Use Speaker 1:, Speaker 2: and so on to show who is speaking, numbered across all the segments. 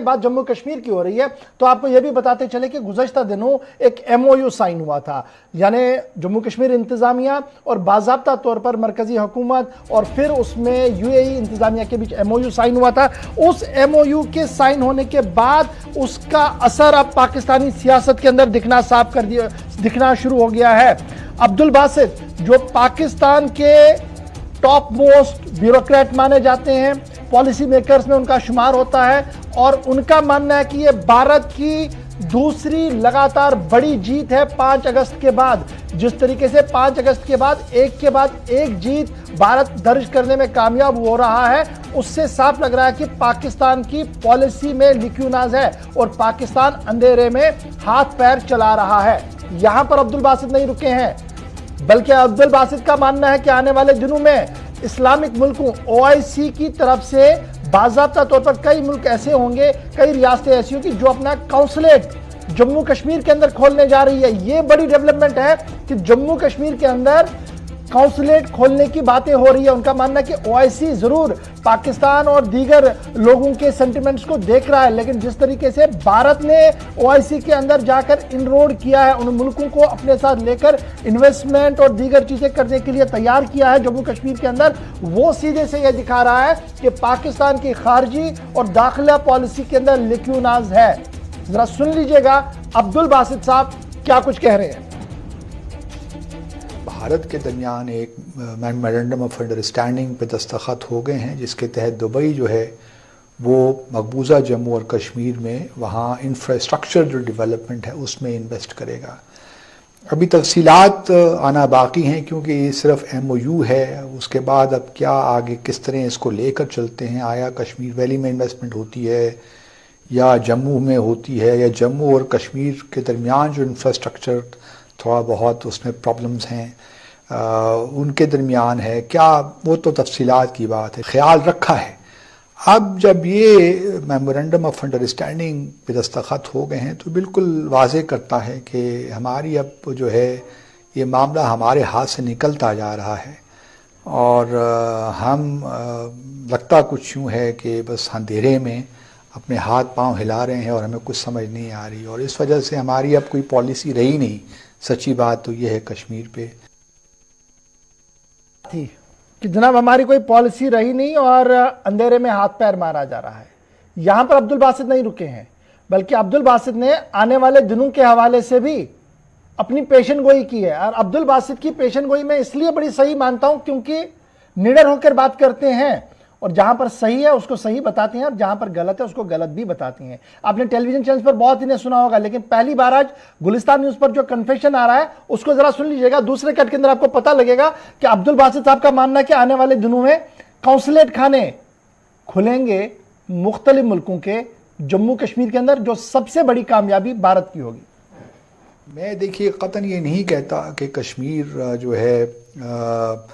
Speaker 1: बात जम्मू कश्मीर की हो रही है तो आपको यह भी बताते चले कि गुज़श्ता दिनों एक एमओयू साइन हुआ था, यानी जम्मू कश्मीर इंतजामिया और बाज़ाब्ता तौर पर मरकजी हुकूमत और फिर उसमें यूएई इंतजामिया के बीच एमओयू साइन हुआ था। उस एमओयू के साइन होने के बाद उसका असर अब पाकिस्तानी सियासत के अंदर दिखना शुरू हो गया है। अब्दुल बासित जो पाकिस्तान के टॉप मोस्ट ब्यूरोक्रेट माने जाते हैं, पॉलिसी मेकर्स में उनका शुमार होता है और उनका मानना है कि यह भारत की दूसरी लगातार बड़ी जीत है 5 अगस्त के बाद। जिस तरीके से 5 अगस्त के बाद एक जीत भारत दर्ज करने में कामयाब हो रहा है, उससे साफ लग रहा है कि पाकिस्तान की पॉलिसी में लिक्यूनाज है और पाकिस्तान अंधेरे में हाथ पैर चला रहा है। यहां पर अब्दुल बासित नहीं रुके हैं, बल्कि अब्दुल बासित का मानना है कि आने वाले दिनों में इस्लामिक मुल्कों ओआईसी की तरफ से बाज़ाब्ता तौर पर कई मुल्क ऐसे होंगे, कई रियासतें ऐसी होंगी जो अपना काउंसलेट जम्मू कश्मीर के अंदर खोलने जा रही है। यह बड़ी डेवलपमेंट है कि जम्मू कश्मीर के अंदर काउंसलेट खोलने की बातें हो रही है। उनका मानना है कि ओआईसी जरूर पाकिस्तान और दीगर लोगों के सेंटिमेंट्स को देख रहा है, लेकिन जिस तरीके से भारत ने ओआईसी के अंदर जाकर इनरोड किया है, उन मुल्कों को अपने साथ लेकर इन्वेस्टमेंट और दीगर चीजें करने के लिए तैयार किया है जम्मू कश्मीर के अंदर, वो सीधे से यह दिखा रहा है कि पाकिस्तान की खारजी और दाखिला पॉलिसी के अंदर लिक्यूनाज है। जरा सुन लीजिएगा अब्दुल बासित साहब क्या कुछ कह रहे हैं।
Speaker 2: भारत के दरमियान एक मेमोरेंडम ऑफ अंडरस्टैंडिंग पे दस्तखत हो गए हैं, जिसके तहत दुबई जो है वो मकबूजा जम्मू और कश्मीर में वहाँ इंफ्रास्ट्रक्चर जो डेवलपमेंट है उसमें इन्वेस्ट करेगा। अभी तफसीलात आना बाकी हैं क्योंकि ये सिर्फ एमओयू है। उसके बाद अब क्या आगे किस तरह इसको लेकर चलते हैं, आया कश्मीर वैली में इन्वेस्टमेंट होती है या जम्मू में होती है, या जम्मू और कश्मीर के दरमियान जो इंफ्रास्ट्रक्चर थोड़ा बहुत उसमें प्रॉब्लम्स हैं उनके दरमियान है क्या, वो तो तफसीलात की बात है, ख्याल रखा है। अब जब ये मेमोरेंडम ऑफ अंडरस्टैंडिंग पे दस्तखत हो गए हैं तो बिल्कुल वाज़ेह करता है कि हमारी अब जो है ये मामला हमारे हाथ से निकलता जा रहा है और हम लगता कुछ यूँ है कि बस अंधेरे में अपने हाथ पांव हिला रहे हैं और हमें कुछ समझ नहीं आ रही, और इस वजह से हमारी अब कोई पॉलिसी रही नहीं। सच्ची बात तो ये है कश्मीर पे
Speaker 1: थी कि जनाब हमारी कोई पॉलिसी रही नहीं और अंधेरे में हाथ पैर मारा जा रहा है। यहां पर अब्दुल बासित नहीं रुके हैं, बल्कि अब्दुल बासित ने आने वाले दिनों के हवाले से भी अपनी पेशन गोई की है। और अब्दुल बासित की पेशन गोई मैं इसलिए बड़ी सही मानता हूं क्योंकि निडर होकर बात करते हैं और जहां पर सही है उसको सही बताते हैं और जहां पर गलत है उसको गलत भी बताती हैं। आपने टेलीविजन चैनल पर बहुत इन्हें सुना होगा, लेकिन पहली बार आज गुलिस्तान न्यूज पर जो कन्फेशन आ रहा है उसको जरा सुन लीजिएगा। दूसरे कट के अंदर आपको पता लगेगा कि अब्दुल बासित साहब का मानना है कि आने वाले दिनों में काउंसलेट खाने खुलेंगे मुख्तलिफ मुल्कों के जम्मू कश्मीर के अंदर, जो सबसे बड़ी कामयाबी भारत की होगी।
Speaker 2: मैं देखिए कतन ये नहीं कहता कि कश्मीर जो है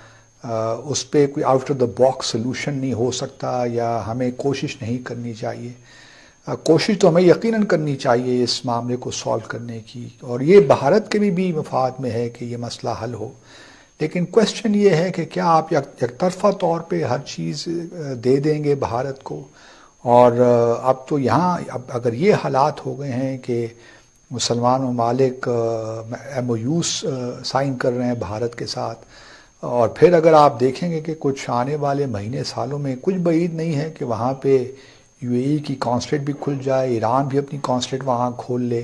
Speaker 2: उस पर कोई out of the box solution नहीं हो सकता या हमें कोशिश नहीं करनी चाहिए। कोशिश तो हमें यकीनन करनी चाहिए इस मामले को सॉल्व करने की, और ये भारत के भी मफाद में है कि ये मसला हल हो। लेकिन क्वेश्चन ये है कि क्या आप एकतरफा तौर पे हर चीज़ दे देंगे भारत को, और अब तो यहाँ अब अगर ये हालात हो गए हैं कि मुसलमान ममालिक एमओयूज़ साइन कर रहे हैं भारत के साथ, और फिर अगर आप देखेंगे कि कुछ आने वाले महीने सालों में कुछ बईद नहीं है कि वहाँ पे यूएई की कॉन्सुलेट भी खुल जाए, ईरान भी अपनी कॉन्सुलेट वहाँ खोल ले,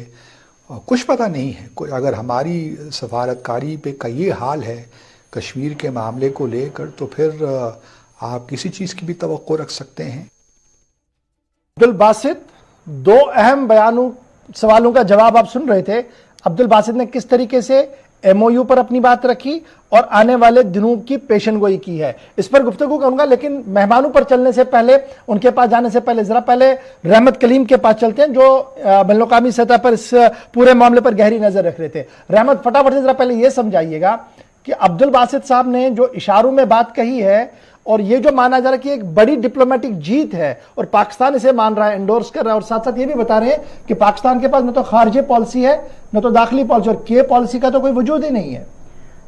Speaker 2: कुछ पता नहीं है। अगर हमारी सफारतकारी पे का ये हाल है कश्मीर के मामले को लेकर, तो फिर आप किसी चीज़ की भी तवक्को रख सकते हैं।
Speaker 1: अब्दुल बासित दो अहम सवालों का जवाब आप सुन रहे थे। अब्दुल बासित ने किस तरीके से एमओयू पर अपनी बात रखी और आने वाले दिनों की पेशन गोई की है, इस पर गुफ्तगू करूंगा। लेकिन मेहमानों पर चलने से पहले, उनके पास जाने से पहले जरा पहले रहमत कलीम के पास चलते हैं, जो बैनुल-अक़वामी सतह पर इस पूरे मामले पर गहरी नजर रख रहे थे। रहमत, फटाफट से जरा पहले यह समझाइएगा कि अब्दुल बासित साहब ने जो इशारों में बात कही है और ये जो माना जा रहा है कि एक बड़ी डिप्लोमेटिक जीत है और पाकिस्तान इसे मान रहा है, एंडोर्स कर रहा है, और साथ साथ ये भी बता रहे हैं कि पाकिस्तान के पास न तो खारजी पॉलिसी है न तो दाखिली पॉलिसी, और के पॉलिसी का तो कोई वजूद ही नहीं है।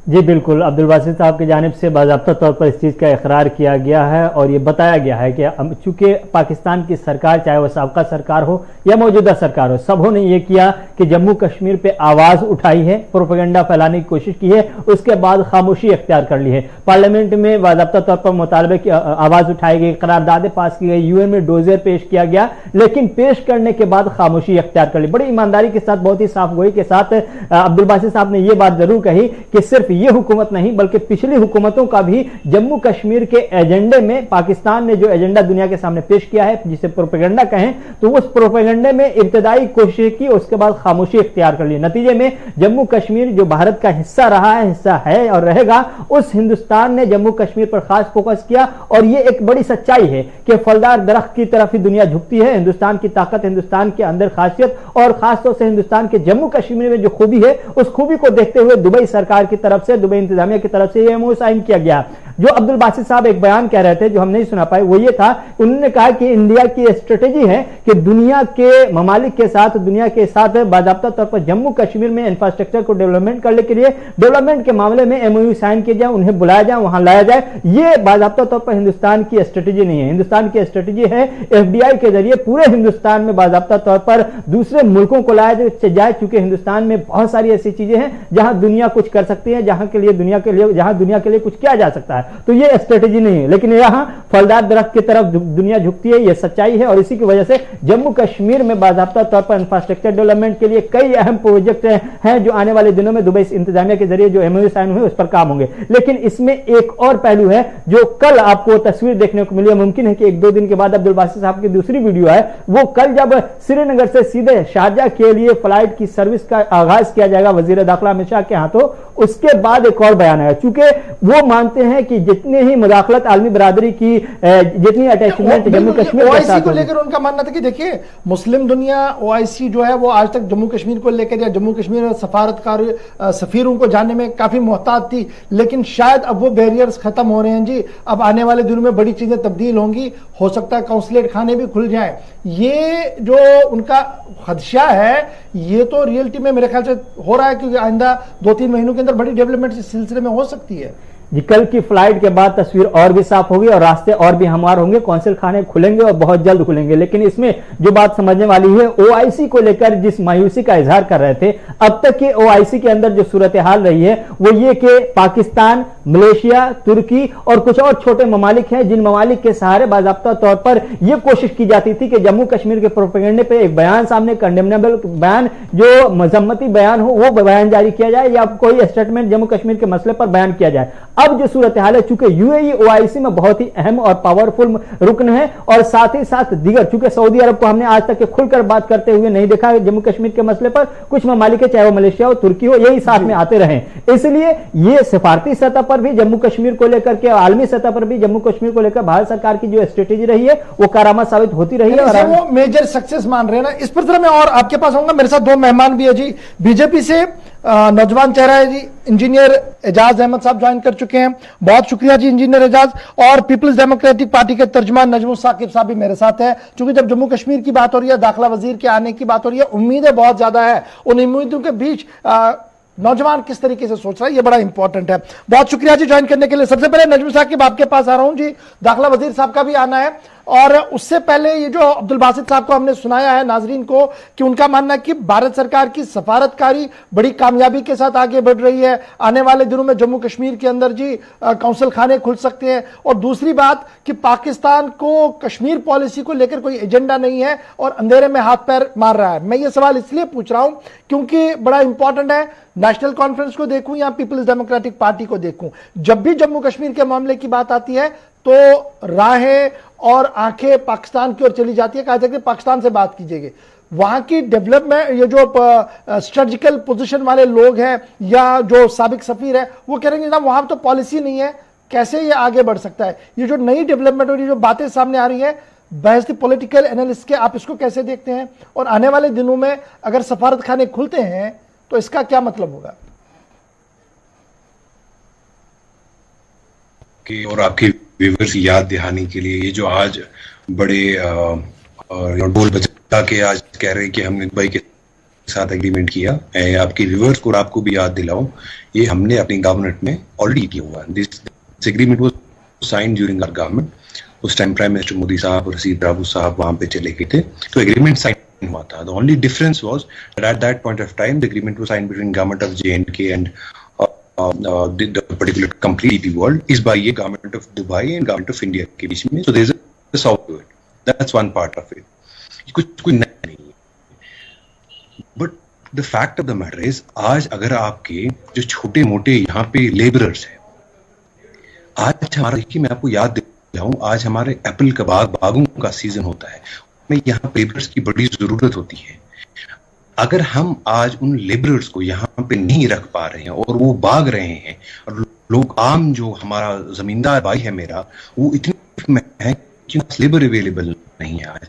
Speaker 3: जी बिल्कुल, अब्दुल बासित साहब की जानिब से बाज़ाब्ता तौर पर इस चीज़ का इकरार किया गया है और ये बताया गया है कि चूंकि पाकिस्तान की सरकार, चाहे वह साबका सरकार हो या मौजूदा सरकार हो, सबों ने ये किया कि जम्मू कश्मीर पे आवाज़ उठाई है, प्रोपेगेंडा फैलाने की कोशिश की है, उसके बाद खामोशी इख्तियार कर ली है। पार्लियामेंट में बाज़ाब्ता तौर पर मुतालबे की आवाज़ उठाई गई, करारदादें पास की गई, यूएन में डोजियर पेश किया गया, लेकिन पेश करने के बाद खामोशी इख्तियार कर ली। बड़ी ईमानदारी के साथ, बहुत ही साफ गोई के साथ अब्दुल बासित साहब ने यह बात जरूर कही कि सिर्फ ये हुकूमत नहीं बल्कि पिछली हुकूमतों का भी जम्मू कश्मीर के एजेंडे में पाकिस्तान ने जो एजेंडा दुनिया के सामने पेश किया है, जिसे प्रोपेगेंडा कहें, तो उस प्रोपेगेंडे में इब्तदाई कोशिश की, उसके बाद खामोशी इख्तियार कर ली। नतीजे में जम्मू कश्मीर जो भारत का हिस्सा रहा है, हिस्सा है और रहेगा, उस हिंदुस्तान ने जम्मू कश्मीर पर खास फोकस किया। और यह एक बड़ी सच्चाई है कि फलदार दरख्त की तरफ ही दुनिया झुकती है। हिंदुस्तान की ताकत, हिंदुस्तान के अंदर खासियत और खासतौर से हिंदुस्तान के जम्मू कश्मीर में जो खूबी है, उस खूबी को देखते हुए दुबई सरकार की तरफ से, दुबई इंतजामिया की तरफ से यह एमओयू साइन किया गया। जो अब्दुल बासित साहब एक बयान कह रहे थे जो हम नहीं सुना पाए, वो ये था, उन्होंने कहा कि इंडिया की स्ट्रेटेजी है कि दुनिया के ममालिक के साथ, दुनिया के साथ बाज़ाब्ता तौर पर जम्मू कश्मीर में इंफ्रास्ट्रक्चर को डेवलपमेंट करने के लिए, डेवलपमेंट के मामले में एमओयू साइन किए जाए, उन्हें बुलाया जाए, वहां लाया जाए। यह बाज़ाब्ता तौर पर हिंदुस्तान की स्ट्रेटेजी नहीं है। हिंदुस्तान की स्ट्रेटेजी है एफडीआई के जरिए पूरे हिंदुस्तान में बाज़ाब्ता तौर पर दूसरे मुल्कों को लाया जाए, चूंकि हिंदुस्तान में बहुत सारी ऐसी चीजें हैं जहां दुनिया कुछ कर सकती है, जहां दुनिया के लिए कुछ किया जा सकता है। तो यह स्ट्रेटेजी नहीं है, लेकिन यहां फलदार दरख्त की तरफ दुनिया झुकती है, यह सच्चाई है। और इसी की वजह से जम्मू कश्मीर में बाज़ाब्ता तौर पर इंफ्रास्ट्रक्चर डेवलपमेंट के लिए कई अहम प्रोजेक्ट हैं जो आने वाले दिनों में दुबई इंतजामिया के जरिए जो एमओयू साइन हुए उस पर काम होंगे। लेकिन इसमें एक और पहलू है जो कल आपको तस्वीर देखने को मिली है। मुमकिन है कि एक दो दिन के बाद अब्दुल बासित साहब की दूसरी वीडियो है, वो कल जब श्रीनगर से सीधे शारजा के लिए फ्लाइट की सर्विस का आगाज किया जाएगा वजीर दाखिला अमित शाह के हाथों, उसके बाद एक और बयान आया। चूंकि वो मानते हैं कि जितने ही मुदाखलत आलमी बरादरी की, जितनी अटैचमेंट जम्मू कश्मीर के साथ
Speaker 1: को लेकर उनका मानना था कि देखिए मुस्लिम दुनिया ओआईसी जो है वो आज तक जम्मू कश्मीर को लेकर या जम्मू कश्मीर में सफारतकार सफीरों को जानने में काफी मोहतात थी, लेकिन शायद अब वो बैरियर्स खत्म हो रहे हैं जी। अब आने वाले दिनों में बड़ी चीजें तब्दील होंगी, हो सकता है काउंसलेट खाने भी खुल जाए। ये जो उनका खदशा है ये तो रियलिटी में मेरे ख्याल से हो रहा है, क्योंकि आइंदा 2-3 महीनों के अंदर बड़ी डेवलपमेंट इस सिलसिले में हो सकती है।
Speaker 3: जी, कल की फ्लाइट के बाद तस्वीर और भी साफ होगी और रास्ते और भी हमवार होंगे, कौंसिल खाने खुलेंगे और बहुत जल्द खुलेंगे। लेकिन इसमें जो बात समझने वाली है, ओआईसी को लेकर जिस मायूसी का इजहार कर रहे थे, अब तक के ओआईसी के अंदर जो सूरत हाल रही है वो ये कि पाकिस्तान, मलेशिया, तुर्की और कुछ और छोटे ममालिक हैं जिन ममालिक के सहारे बाज़ाब्ता तौर पर यह कोशिश की जाती थी कि जम्मू कश्मीर के प्रोपेगेंडे पे एक बयान सामने, कंडेमनेबल बयान, जो मजम्मती बयान हो, वो बयान जारी किया जाए या कोई स्टेटमेंट जम्मू कश्मीर के मसले पर बयान किया जाए। अब जो सूरत हाल है, चूंकि यूएई ओआईसी में बहुत ही अहम और पावरफुल रुकन है और साथ ही साथ दीगर, चूंकि सऊदी अरब को हमने आज तक के खुलकर बात करते हुए नहीं देखा है जम्मू कश्मीर के मसले पर, कुछ ममालिक है, चाहे वो मलेशिया हो, तुर्की हो, यही साथ में आते रहे। इसलिए ये सिफारती सतह पर भी जम्मू कश्मीर को लेकर के, आलमी सतह पर भी जम्मू कश्मीर को लेकर भारत सरकार की जो स्ट्रेटेजी रही है वो कारामद साबित होती रही है और
Speaker 1: वो मेजर सक्सेस मान रहे हैं ना। इस पर जरा मैं और आपके पास आऊंगा, मेरे साथ दो मेहमान भी है जी। बीजेपी से नौजवान चेहरा है जी, इंजीनियर एजाज अहमद साहब ज्वाइन कर चुके हैं, बहुत शुक्रिया जी इंजीनियर एजाज। और पीपल्स डेमोक्रेटिक पार्टी के तर्जुमान नजमुल साकिब साहब भी मेरे साथ हैं। क्योंकि जब जम्मू कश्मीर की बात हो रही है, दाखिला वजीर के आने की बात हो रही है, उम्मीदें बहुत ज्यादा है, उन उम्मीदों के बीच नौजवान किस तरीके से सोच रहा है, ये बड़ा इंपॉर्टेंट है। बहुत शुक्रिया जी ज्वाइन करने के लिए। सबसे पहले नजमुल साकिब आपके पास आ रहा हूं जी, दाखिला वजीर साहब का भी आना है, और उससे पहले ये जो अब्दुल बासित साहब को हमने सुनाया है नाजरीन को कि उनका मानना है कि भारत सरकार की सफारतकारी बड़ी कामयाबी के साथ आगे बढ़ रही है, आने वाले दिनों में जम्मू कश्मीर के अंदर जी काउंसिल खाने खुल सकते हैं। और दूसरी बात कि पाकिस्तान को कश्मीर पॉलिसी को लेकर कोई एजेंडा नहीं है और अंधेरे में हाथ पैर मार रहा है। मैं ये सवाल इसलिए पूछ रहा हूं क्योंकि बड़ा इंपॉर्टेंट है, नेशनल कॉन्फ्रेंस को देखूं या पीपल्स डेमोक्रेटिक पार्टी को देखूं, जब भी जम्मू कश्मीर के मामले की बात आती है तो राहें और आंखें पाकिस्तान की ओर चली जाती है। कहा जाता है कि पाकिस्तान से बात कीजिएगा, वहां की डेवलपमेंट, ये जो स्ट्रेटेजिकल पोजीशन वाले लोग हैं या जो साबिक सफीर है वो कहेंगे ना वहां तो पॉलिसी नहीं है, कैसे ये आगे बढ़ सकता है। ये जो नई डेवलपमेंट और ये जो बातें सामने आ रही है बहस पॉलिटिकल एनालिस्ट के, आप इसको कैसे देखते हैं? और आने वाले दिनों में अगर सफारत खाने खुलते हैं तो इसका क्या मतलब होगा?
Speaker 4: और आपके व्यूअर्स की याद दहानी के लिए, ये जो आज बड़े ढोल बजा के आज कह रहे हैं कि हमने दुबई के साथ एग्रीमेंट किया। आपके व्यूअर्स को आपको भी याद दिलाऊं, ये हमने अपनी गवर्नमेंट में ऑलरेडी किया हुआ है। This agreement was signed during our government. उस time prime minister Modi sahab और रशीद राबू साहब वहां पे चले गए थे, तो एग्रीमेंट साइन हुआ था। The only difference was that at that point of time the agreement was signed between government of J&K and the particular complete world is by a government of Dubai and government of India के बीच में. So there is a south to it. That's one part of it. कुछ नया नहीं है. But the fact of the matter is, आज अगर आपके जो छोटे मोटे यहाँ पे लेबरर्स हैं, आज हमारा, देखिए मैं आपको याद दिलाऊं, आज हमारे एप्पल का बागों का सीजन होता है, में यहाँ लेबरर्स की बड़ी जरूरत होती है। अगर हम आज उन लेबरर्स को यहाँ पे नहीं रख पा रहे हैं और वो भाग रहे हैं, और लोग आम जो हमारा जमींदार भाई है मेरा, वो इतने में है कि लेबर अवेलेबल नहीं है।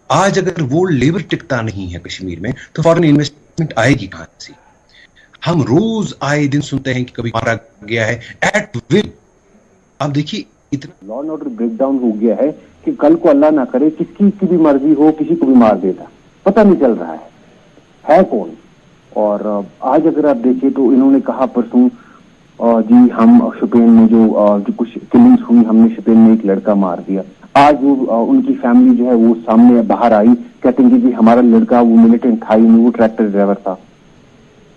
Speaker 4: आज अगर वो लेबर टिकता नहीं है कश्मीर में, तो फॉरेन इन्वेस्टमेंट आएगी कहां से? हम रोज आए दिन सुनते हैं कि कभी मारा गया है एट विल। आप देखिए इतना
Speaker 5: लॉ एंड ऑर्डर ब्रेकडाउन हो गया है कि कल को अल्लाह ना करे किसकी भी मर्जी हो किसी को भी मार देता, पता नहीं चल रहा है कौन। और आज अगर आप देखिए तो इन्होंने कहा परसों जी हम शोपियान में जो कुछ किलिंग्स हुई, हमने शोपियान में एक लड़का मार दिया। आज वो उनकी फैमिली जो है वो सामने बाहर आई, कहते हैं कि हमारा लड़का वो मिलिटेंट था, वो ट्रैक्टर ड्राइवर था।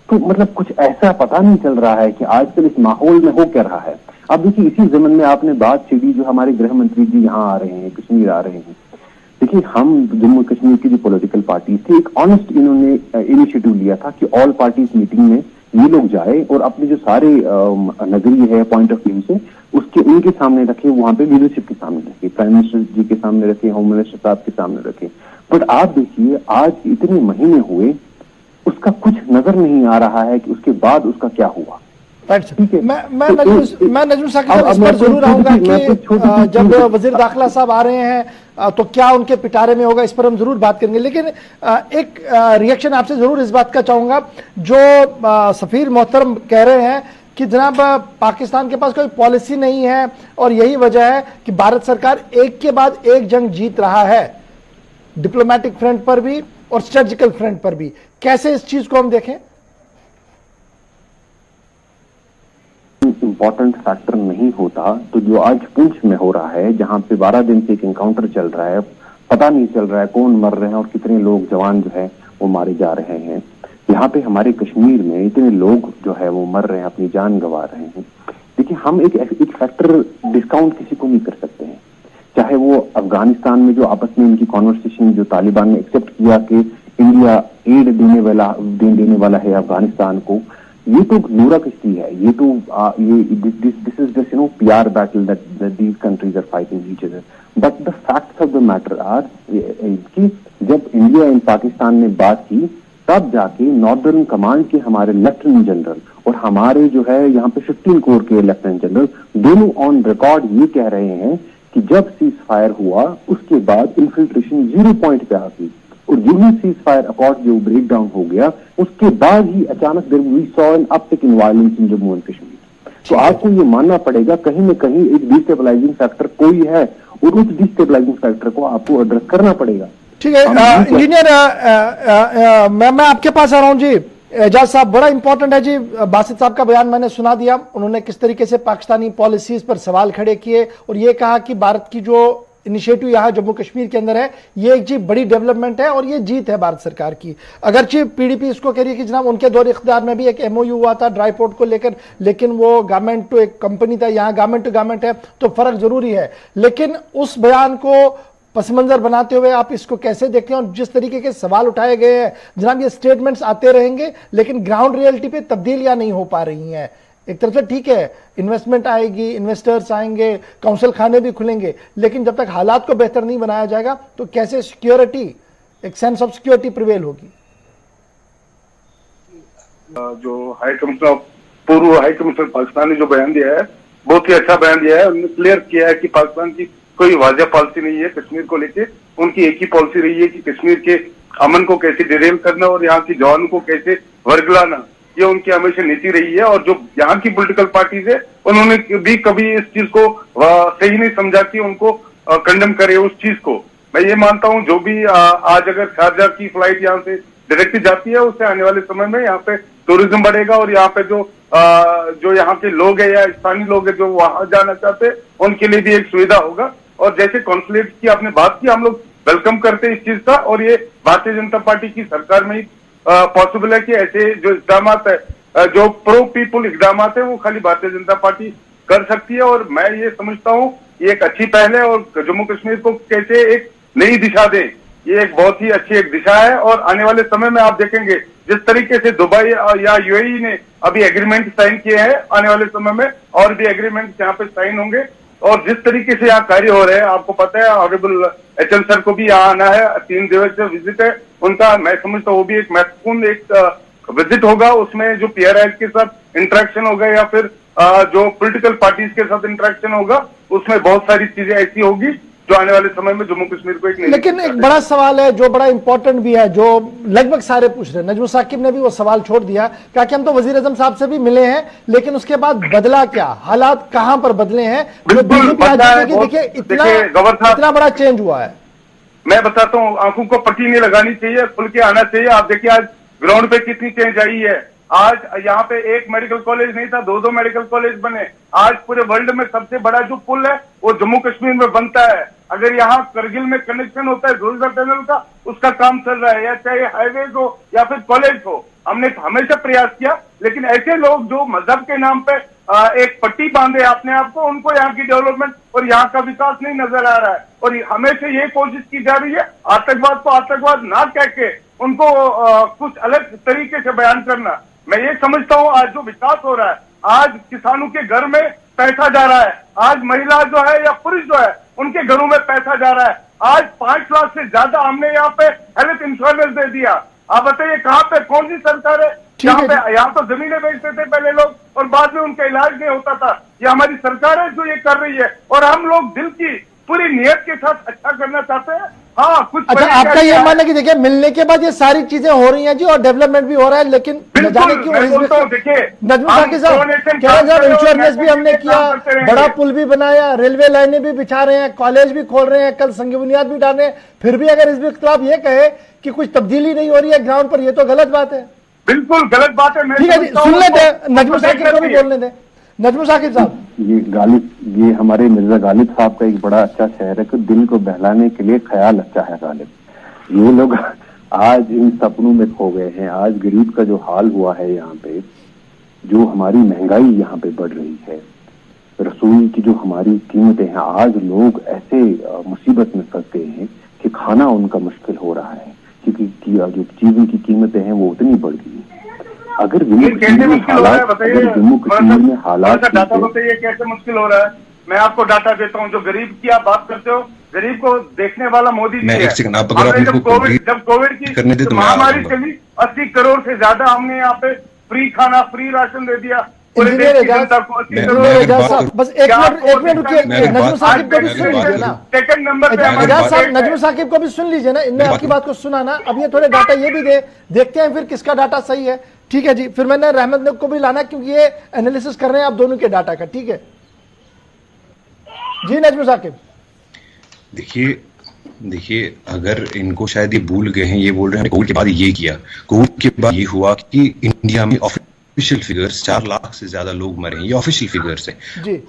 Speaker 5: तो मतलब कुछ ऐसा पता नहीं चल रहा है कि आजकल इस माहौल में हो क्या रहा है। अब देखिए इसी जमन में आपने बात छिड़ी, जो हमारे गृह मंत्री जी यहाँ आ रहे हैं, कश्मीर आ रहे हैं। देखिए हम जम्मू कश्मीर की जो पॉलिटिकल पार्टी थी, एक ऑनेस्ट इन्होंने इनिशिएटिव लिया था कि ऑल पार्टीज मीटिंग में ये लोग जाए और अपने जो सारे नजरिए है पॉइंट ऑफ व्यू से उसके उनके सामने रखे, वहां पे लीडरशिप के सामने रखे, प्राइम मिनिस्टर जी के सामने रखे, होम मिनिस्टर साहब के सामने रखे। बट आप देखिए आज इतने महीने हुए, उसका कुछ नजर नहीं आ रहा है कि उसके बाद उसका क्या हुआ।
Speaker 1: ठीक है, मैं नजरुल साकिब साहब इस पर जरूर आऊंगा कि जब वजीर दाखिला साहब आ रहे हैं तो क्या उनके पिटारे में होगा, इस पर हम जरूर बात करेंगे। लेकिन एक रिएक्शन आपसे जरूर इस बात का चाहूंगा, जो सफीर मोहतरम कह रहे हैं कि जनाब पाकिस्तान के पास कोई पॉलिसी नहीं है और यही वजह है कि भारत सरकार एक के बाद एक जंग जीत रहा है, डिप्लोमेटिक फ्रंट पर भी और स्ट्रेटेजिकल फ्रंट पर भी। कैसे इस चीज को हम देखें?
Speaker 5: इंपॉर्टेंट फैक्टर नहीं होता तो जो आज पुंछ में हो रहा है, जहां पे 12 दिन से एक एनकाउंटर चल रहा है, पता नहीं चल रहा है कौन मर रहे हैं और कितने लोग जवान जो है वो मारे जा रहे हैं। यहाँ पे हमारे कश्मीर में इतने लोग जो है वो मर रहे हैं, अपनी जान गंवा रहे हैं। देखिए हम एक फैक्टर डिस्काउंट किसी को नहीं कर सकते हैं, चाहे वो अफगानिस्तान में जो आपस में इनकी कॉन्वर्सेशन जो तालिबान ने एक्सेप्ट किया कि इंडिया एड देने वाला है अफगानिस्तान को, ये तो नूरा कश्ती है, ये तो this is just PR battle that these countries are fighting each other. But the facts of the matter are कि जब इंडिया एंड पाकिस्तान ने बात की, तब जाके नॉर्दर्न कमांड के हमारे लेफ्टिनेंट जनरल और हमारे जो है यहाँ पे 15 कोर के लेफ्टिनेंट जनरल दोनों ऑन रिकॉर्ड ये कह रहे हैं कि जब सीज फायर हुआ उसके बाद इन्फिल्ट्रेशन 0 पॉइंट पे आ गई, और जो ही सीज फायर अकॉर्ड जो ब्रेक डाउन हो गया उसके बाद ही अचानक we saw an uptick in violence in Jammu and Kashmir. तो आपको ये मानना पड़ेगा कहीं न कहीं एक डिस्टेबलाइजिंग फैक्टर कोई है और उस डिस्टेबलाइजिंग फैक्टर को आपको एड्रेस करना पड़ेगा।
Speaker 1: ठीक है इंजीनियर, मैं आपके पास आ रहा हूं जी। एजाज साहब, बड़ा इंपॉर्टेंट है जी, बासित साहब का बयान मैंने सुना दिया, उन्होंने किस तरीके से पाकिस्तानी पॉलिसीज पर सवाल खड़े किए और ये कहा कि भारत की जो इनिशिएटिव यहां जम्मू कश्मीर के अंदर है ये एक जी बड़ी डेवलपमेंट है और ये जीत है भारत सरकार की। अगरचे PDP इसको कह रही है कि जनाब उनके दौर इख्तियार में भी एक MOU हुआ था ड्राई पोर्ट को लेकर, लेकिन वो गवर्नमेंट टू एक कंपनी था, यहाँ गवर्नमेंट टू गवर्नमेंट है तो फर्क जरूरी है। लेकिन उस बयान को पसमंजर बनाते हुए आप इसको कैसे देखते हैं और जिस तरीके के सवाल उठाए गए हैं जनाब, ये स्टेटमेंट्स आते रहेंगे लेकिन ग्राउंड रियलिटी पे तब्दीलियां नहीं हो पा रही हैं। एक तरफ से ठीक है, इन्वेस्टमेंट आएगी, इन्वेस्टर्स आएंगे, काउंसिल खाने भी खुलेंगे, लेकिन जब तक हालात को बेहतर नहीं बनाया जाएगा तो कैसे सिक्योरिटी, एक सेंस ऑफ सिक्योरिटी प्रिवेल होगी?
Speaker 6: जो हाई कमिश्नर, पूर्व हाई कमिश्नर पाकिस्तान ने जो बयान दिया है, बहुत ही अच्छा बयान दिया है। उन्होंने क्लियर किया है कि पाकिस्तान की कोई वाज़ेह पॉलिसी नहीं है कश्मीर को लेके। उनकी एक ही पॉलिसी रही है कि कश्मीर के अमन को कैसे डिरेल करना और यहाँ की जवानों को कैसे वर्गलाना, ये उनकी हमेशा नीति रही है। और जो यहाँ की पॉलिटिकल पार्टीज है उन्होंने भी कभी इस चीज को सही नहीं समझा कि उनको कंडेम करे उस चीज को। मैं ये मानता हूँ जो भी आज अगर शारजाह की फ्लाइट यहाँ से डायरेक्टली जाती है, उससे आने वाले समय में यहाँ पे टूरिज्म बढ़ेगा और यहाँ पे जो यहाँ के लोग हैं या स्थानीय लोग हैं जो वहां जाना चाहते हैं उनके लिए भी एक सुविधा होगा। और जैसे कॉन्सुलेट की आपने बात की, हम लोग वेलकम करते हैं इस चीज का, और ये भारतीय जनता पार्टी की सरकार में ही पॉसिबल है कि ऐसे जो इकदाम है, जो प्रो पीपुल इकदाम है, वो खाली भारतीय जनता पार्टी कर सकती है। और मैं ये समझता हूँ ये एक अच्छी पहल है और जम्मू कश्मीर को कैसे एक नई दिशा दे, ये एक बहुत ही अच्छी एक दिशा है। और आने वाले समय में आप देखेंगे जिस तरीके से दुबई या यूएई ने अभी एग्रीमेंट साइन किए हैं, आने वाले समय में और भी एग्रीमेंट यहाँ पे साइन होंगे। और जिस तरीके से यहाँ कार्य हो रहे हैं, आपको पता है ऑनरेबल HM सर को भी यहाँ आना है, 3 दिवसीय विजिट है उनका। मैं समझता हूँ वो भी एक महत्वपूर्ण एक विजिट होगा, उसमें जो PRIs के साथ इंटरेक्शन होगा या फिर जो पॉलिटिकल पार्टीज के साथ इंटरेक्शन होगा, उसमें बहुत सारी चीजें ऐसी होगी जो आने वाले समय में जम्मू कश्मीर को एक
Speaker 1: लेकिन एक बड़ा सवाल है जो बड़ा इंपॉर्टेंट भी है, जो लगभग सारे पूछ रहे हैं। नजमुल साकिब ने भी वो सवाल छोड़ दिया, कहा कि हम तो वजीर आजम साहब से भी मिले हैं, लेकिन उसके बाद बदला क्या, हालात कहां पर बदले हैं? देखिए इतना बड़ा चेंज हुआ है।
Speaker 6: मैं बताता हूँ, आंखों को पट्टी नहीं लगानी चाहिए, खुल के आना चाहिए। आप देखिए आज ग्राउंड पे कितनी चेंज आई है। आज यहाँ पे एक मेडिकल कॉलेज नहीं था, 2 मेडिकल कॉलेज बने। आज पूरे वर्ल्ड में सबसे बड़ा जो पुल है वो जम्मू कश्मीर में बनता है। अगर यहाँ करगिल में कनेक्शन होता है जोरदार टनल का, उसका काम चल रहा है, या चाहे हाईवे हो या फिर कॉलेज हो। हमने हमेशा प्रयास किया, लेकिन ऐसे लोग जो मजहब के नाम पे एक पट्टी बांधे अपने आप को, उनको यहाँ की डेवलपमेंट और यहाँ का विकास नहीं नजर आ रहा है। और हमेशा ये कोशिश की जा रही है आतंकवाद को आतंकवाद ना कह के उनको कुछ अलग तरीके से बयान करना। मैं ये समझता हूँ आज जो विकास हो रहा है, आज किसानों के घर में पैसा जा रहा है, आज महिला जो है या पुरुष जो है उनके घरों में पैसा जा रहा है। आज 5 लाख से ज्यादा हमने यहाँ पे हेल्थ इंश्योरेंस दे दिया। आप बताइए कहाँ पे कौन सी सरकार है? यहाँ तो जमीनें बेचते थे पहले लोग और बाद में उनका इलाज नहीं होता था। ये हमारी सरकार है जो ये कर रही है, और हम लोग दिल की पूरी नियत के साथ अच्छा करना चाहते हैं। हाँ, कुछ
Speaker 1: अच्छा, आपका ये मानना कि देखिए मिलने के बाद ये सारी चीजें हो रही हैं जी और डेवलपमेंट भी हो रहा है, लेकिन जाने क्यों देखिए नजमुल साकिब साहब इंश्योरेंस भी हमने किया, बड़ा पुल भी बनाया, रेलवे लाइनें भी बिछा रहे हैं, कॉलेज भी खोल रहे हैं, कल संग बुनियाद भी डाल रहे हैं, फिर भी अगर इसके खिलाफ ये कहे कि कुछ तब्दीली नहीं हो रही है ग्राउंड पर, ये तो गलत बात है।
Speaker 6: बिल्कुल गलत बात है।
Speaker 1: ठीक है जी, सुन लेते हैं, नजमुल साकिब को भी बोलने दें। नजमुल साकिब साहब,
Speaker 5: ये हमारे मिर्जा गालिब साहब का एक बड़ा अच्छा शेर है कि दिल को बहलाने के लिए ख्याल अच्छा है गालिब। ये लोग आज इन सपनों में खो गए हैं। आज गरीब का जो हाल हुआ है यहाँ पे, जो हमारी महंगाई यहाँ पे बढ़ रही है, रसोई की जो हमारी कीमतें हैं, आज लोग ऐसे मुसीबत में फंस गए हैं कि खाना उनका मुश्किल हो रहा है, क्योंकि जो चीजों की कीमतें हैं वो उतनी बढ़ गई है। अगर जम्मू कश्मीर में हालात
Speaker 6: डाटा बताइए कैसे मुश्किल हो रहा है। मैं आपको डाटा देता हूँ। जो गरीब की आप बात करते हो, गरीब को देखने वाला मोदी जी है। जब कोविड की महामारी चली, 80 करोड़ से ज्यादा हमने यहाँ पे फ्री खाना, फ्री राशन दे दिया पूरे देश की जनता को। 80 करोड़।
Speaker 1: बस एक मिनट रुकिए, नजमुल साकिब को भी सुन लीजिए ना।
Speaker 6: सेकंड नंबर पे
Speaker 1: नजमुल साकिब को भी सुन लीजिए ना, इनने आपकी बात को सुना ना। अब ये थोड़े डाटा ये भी देखते हैं फिर किसका डाटा सही है। ठीक है जी, फिर मैंने रहमत को भी लाना क्योंकि ये एनालिसिस कर रहे हैं आप दोनों के डाटा का। ठीक है जी नजमुल साकिब।
Speaker 4: देखिए अगर इनको शायद ये भूल गए हैं, ये बोल रहे हैं कोविड के बाद ये किया, कोविड के बाद ये हुआ कि इंडिया में ऑफिशियल फिगर्स 4 लाख से ज्यादा लोग मरे हैं। ये ऑफिशियल फिगर्स है।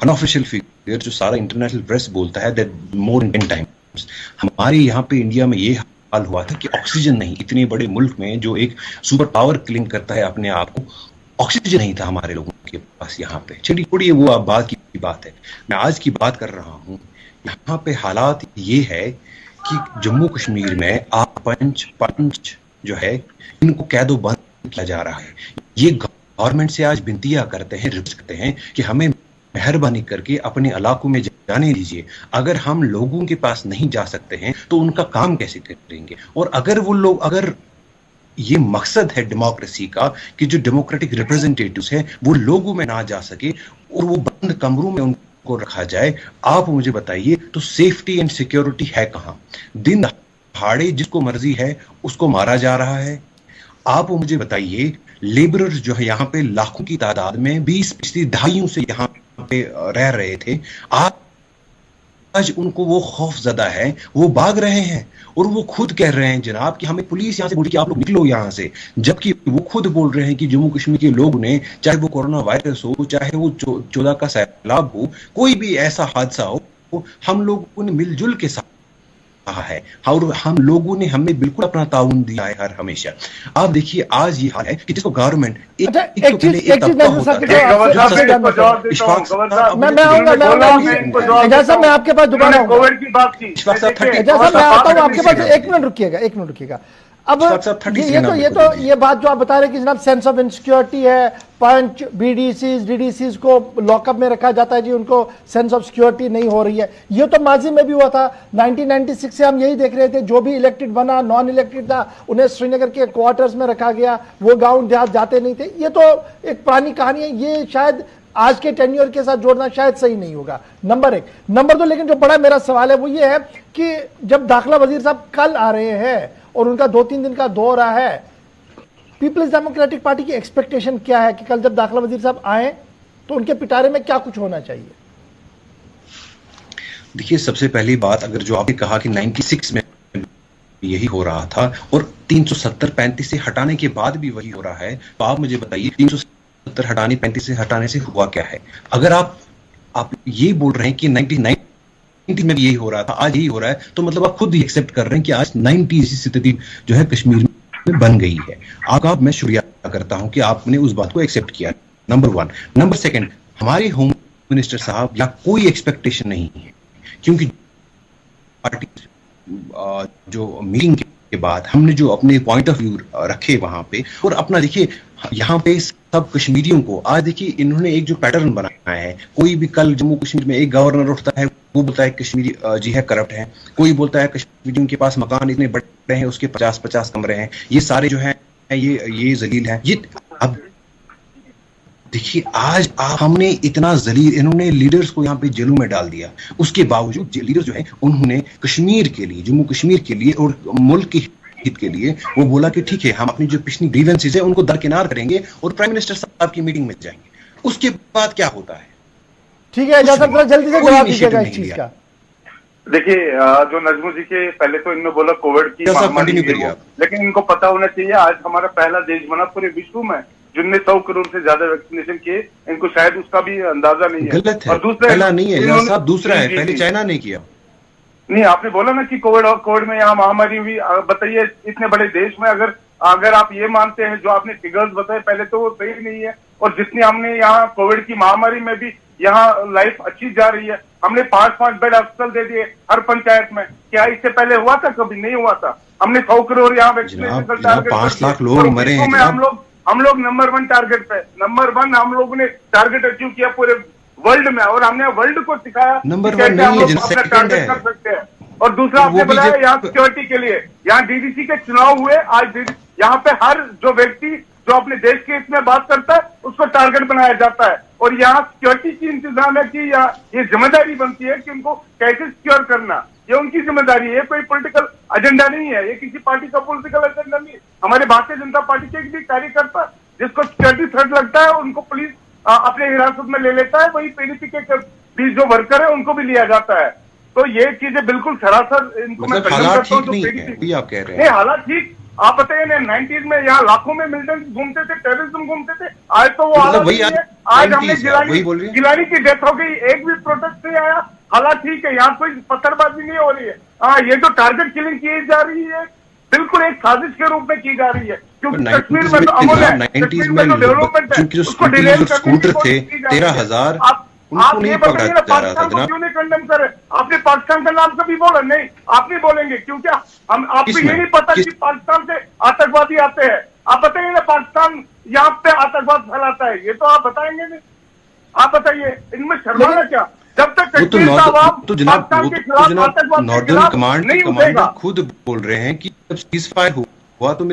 Speaker 4: अनऑफिशियल फिगर जो सारा इंटरनेशनल प्रेस बोलता है दैट मोर देन 10 टाइम्स। हमारे यहाँ पे इंडिया में ये हाल हुआ था कि ऑक्सीजन नहीं, इतने बड़े मुल्क में जो एक सुपर पावर क्लेम करता है अपने आप को, ऑक्सीजन नहीं था हमारे लोगों के पास यहाँ पे। चलिए छोड़िए वो आप बात की बात है, मैं आज की बात कर रहा हूँ। यहाँ पे हालात ये है कि जम्मू कश्मीर में आप पंच जो है इनको कैदो बंद किया जा रहा है। ये गवर्नमेंट से आज विनतियां करते हैं, रिक्वेस्ट करते हैं कि हमें मेहरबानी करके अपने इलाकों में जाने दीजिए। अगर हम लोगों के पास नहीं जा सकते हैं तो उनका काम कैसे करेंगे? और अगर वो लोग, अगर ये मकसद है डेमोक्रेसी का कि जो डेमोक्रेटिक रिप्रेजेंटेटिव्स हैं वो लोगों में ना जा सके और वो बंद कमरों में उनको रखा जाए, आप मुझे बताइए तो सेफ्टी एंड सिक्योरिटी है कहां? दिन दहाड़े जिसको मर्जी है उसको मारा जा रहा है। आप मुझे बताइए लेबरर्स जो है यहाँ पे लाखों की तादाद में 20 पिछली दहाइयों से यहाँ पे रह रहे थे, आप आज उनको वो खौफ ज़दा है, वो भाग रहे हैं और वो खुद कह रहे हैं जनाब कि हमें पुलिस यहाँ से बोली कि आप लोग निकलो यहाँ से, जबकि वो खुद बोल रहे हैं कि जम्मू कश्मीर के लोग ने, चाहे वो कोरोना वायरस हो, चाहे वो 14 का सैलाब हो, कोई भी ऐसा हादसा हो, हम लोगों ने मिलजुल के साथ कहा है और हम लोगों ने हमें बिल्कुल अपना ताउन दिया है हर हमेशा। आप देखिए आज ये हाल है कि जिसको गवर्नमेंट
Speaker 1: मैं आपके पास दोबारा कोविड की बात की, मैं आता हूँ आपके पास, एक मिनट रुकिएगा। अब ये बात जो आप बता रहे हैं कि जनाब सेंस ऑफ इनसिक्योरिटी है, पंच बीडीसीज डीडीसीज को लॉकअप में रखा जाता है जी, उनको सेंस ऑफ सिक्योरिटी नहीं हो रही है, ये तो माजी में भी हुआ था। 1996 से हम यही देख रहे थे, जो भी इलेक्टेड बना, नॉन इलेक्टेड था, उन्हें श्रीनगर के क्वार्टर्स में रखा गया, वो गांव देहात जाते नहीं थे। ये तो एक पुरानी कहानी है, ये शायद आज के टेन्योर के साथ जोड़ना शायद सही नहीं होगा, नंबर एक। नंबर दो, लेकिन जो बड़ा मेरा सवाल है वो ये है कि जब दाखिला वजीर साहब कल आ रहे हैं और उनका 2-3 दिन का दौरा है, पीपल्स डेमोक्रेटिक पार्टी की एक्सपेक्टेशन क्या है कि कल जब दाखिला वजीर साहब आए तो उनके पिटारे में क्या कुछ होना चाहिए?
Speaker 4: देखिए, सबसे पहली बात, अगर जो आपने कहा कि 96 में यही हो रहा था और 370-35 से हटाने के बाद भी वही हो रहा है, तो आप मुझे बताइए 370 हटाने 35 से हटाने से हुआ क्या है? अगर आप ये बोल रहे हैं कि 90 में भी यही हो रहा था, आज यही हो रहा है, तो मतलब आप खुद ही एक्सेप्ट कर रहे हैं कि आज 90 स्थिति जो है कश्मीर में बन गई है। आपका मैं शुक्रिया करता हूं कि आपने उस बात को एक्सेप्ट किया, नंबर 1। नंबर 2, हमारे होम मिनिस्टर साहब या कोई एक्सपेक्टेशन नहीं है, क्योंकि पार्टी जो मीटिंग के बाद हमने जो अपने पॉइंट ऑफ व्यू रखे वहां पे, और अपना देखिए यहाँ पे सब कश्मीरियों को आज देखिए इन्होंने एक जो पैटर्न बनाया है, कोई भी कल जम्मू कश्मीर में एक गवर्नर उठता है, वो बोलता है कश्मीरी जी है करप्ट है, कोई बोलता है कश्मीरियों के पास मकान इतने बड़े हैं उसके 50-50 कमरे हैं, ये सारे जो हैं ये जलील हैं। ये अब देखिए आज हमने इतना जलील, इन्होंने लीडर्स को यहाँ पे जेलों में डाल दिया, उसके बावजूद लीडर जो है उन्होंने कश्मीर के लिए, जम्मू कश्मीर के लिए और मुल्क के हित के लिए वो बोला कि ठीक है हम अपनी जो पिछली ग्रीवेंसेस है उनको दरकिनार करेंगे और प्राइम मिनिस्टर साहब की मीटिंग में जाएंगे। उसके बाद क्या होता है?
Speaker 1: ठीक है, जल्दी से जवाब दीजिएगा इस चीज का।
Speaker 6: देखिए, जो नजमू जी के पहले तो इनने बोला कोविड की महामारी, लेकिन इनको पता होना चाहिए आज हमारा पहला देश बना पूरे विश्व में जिनने 100 करोड़ से ज्यादा वैक्सीनेशन किए, इनको शायद उसका भी अंदाजा नहीं है।
Speaker 4: गलत है, और दूसरा पहला नहीं है साहब, दूसरा है, पहले चाइना ने किया।
Speaker 6: नहीं, आपने बोला ना कि कोविड में यहाँ महामारी हुई। बताइए, इतने बड़े देश में अगर आप ये मानते हैं जो आपने फिगर्स बताए पहले, तो वो सही नहीं है। और जितनी हमने यहाँ कोविड की महामारी में भी यहाँ लाइफ अच्छी जा रही है, हमने 5 बेड अस्पताल दे दिए हर पंचायत में। क्या इससे पहले हुआ था? कभी नहीं हुआ था। हमने 100 करोड़ यहाँ वैक्सीनेशन का टारगेट,
Speaker 4: 5 लाख लोग मरे हैं।
Speaker 6: हम लोग नंबर 1 टारगेट पे, नंबर 1 हम लोगों ने टारगेट अचीव किया पूरे वर्ल्ड में, और हमने वर्ल्ड को सिखाया
Speaker 4: नंबर 1 नहीं है,
Speaker 6: अपना टारगेट कर सकते हैं। और दूसरा आपने बताया यहाँ सिक्योरिटी के लिए, यहाँ डीडीसी के चुनाव हुए, आज यहाँ पे हर जो व्यक्ति जो अपने देश के इसमें बात करता है उसको टारगेट बनाया जाता है, और यहाँ सिक्योरिटी की इंतजाम है कि ये जिम्मेदारी बनती है कि उनको कैसे सिक्योर करना, ये उनकी जिम्मेदारी है। कोई पॉलिटिकल एजेंडा नहीं है, ये किसी पार्टी का पॉलिटिकल एजेंडा नहीं है। हमारे भारतीय जनता पार्टी के भी कार्यकर्ता जिसको सिक्योरिटी थ्रेट लगता है उनको पुलिस अपने हिरासत में ले लेता है, वही पीडीपी के भी जो वर्कर है उनको भी लिया जाता है। तो ये चीजें बिल्कुल सरासर इनको मैं
Speaker 4: हालात ठीक नहीं है, आप कह रहे हैं।
Speaker 6: हालात ठीक, आप बताइए ना, 90s में यहाँ लाखों में मिलिटेंट्स घूमते थे, टेररिज्म घूमते थे, आज तो वो हालत नहीं है। आज हमने गिलानी की डेथ हो गई, एक भी प्रोटेस्ट नहीं आया। हालात ठीक है, यहाँ कोई पत्थरबाजी नहीं हो रही है। ये जो टारगेट किलिंग की जा रही है बिल्कुल एक साजिश के रूप में की जा रही है, क्योंकि कश्मीर में तो अमल है, कश्मीर में जो डेवलपमेंट है उसको डिले
Speaker 4: स्कूटर थे 13,000,
Speaker 6: आप ये बताइए ना, पाकिस्तान को क्यों नहीं कंडेम करे? आपने पाकिस्तान का नाम कभी बोला? नहीं, आप नहीं बोलेंगे, क्योंकि आपको ये नहीं पता कि पाकिस्तान से आतंकवादी आते हैं। आप बताइए ना, पाकिस्तान यहाँ पे आतंकवाद फैलाता है, ये तो आप बताएंगे नहीं। आप बताइए, इनमें शर्माना क्या? जब तक कश्मीर का अवाम पाकिस्तान के खिलाफ आतंकवाद
Speaker 4: नॉर्दर्न कमांड नहीं उठेगा, खुद बोल रहे हैं कि जब सीजफायर हुआ तो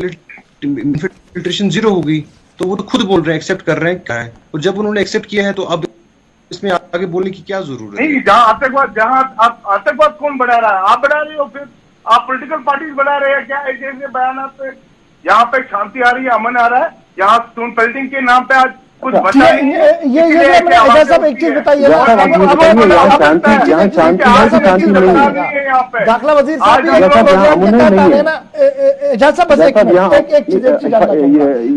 Speaker 4: इन्फिल्ट्रेशन 0 हो गई, तो वो तो खुद बोल रहे हैं, एक्सेप्ट कर रहे हैं क्या है। और जब उन्होंने एक्सेप्ट किया है तो अब इसमें आगे बोलने की क्या जरूरत है?
Speaker 6: नहीं, जहाँ आतंकवाद कौन बढ़ा रहा है? आप बढ़ा रहे हो, फिर आप पॉलिटिकल पार्टीज बढ़ा रहे हैं क्या? ऐसे बयान पे यहाँ पे शांति आ रही है, अमन आ रहा है। यहाँ स्टोन पेल्टिंग के नाम पे आज कुछ बचा ही नहीं।
Speaker 1: ये एजाज साहब एक चीज बताइए, दाखिला वजीर साहब एजाज साहब बस एक चीज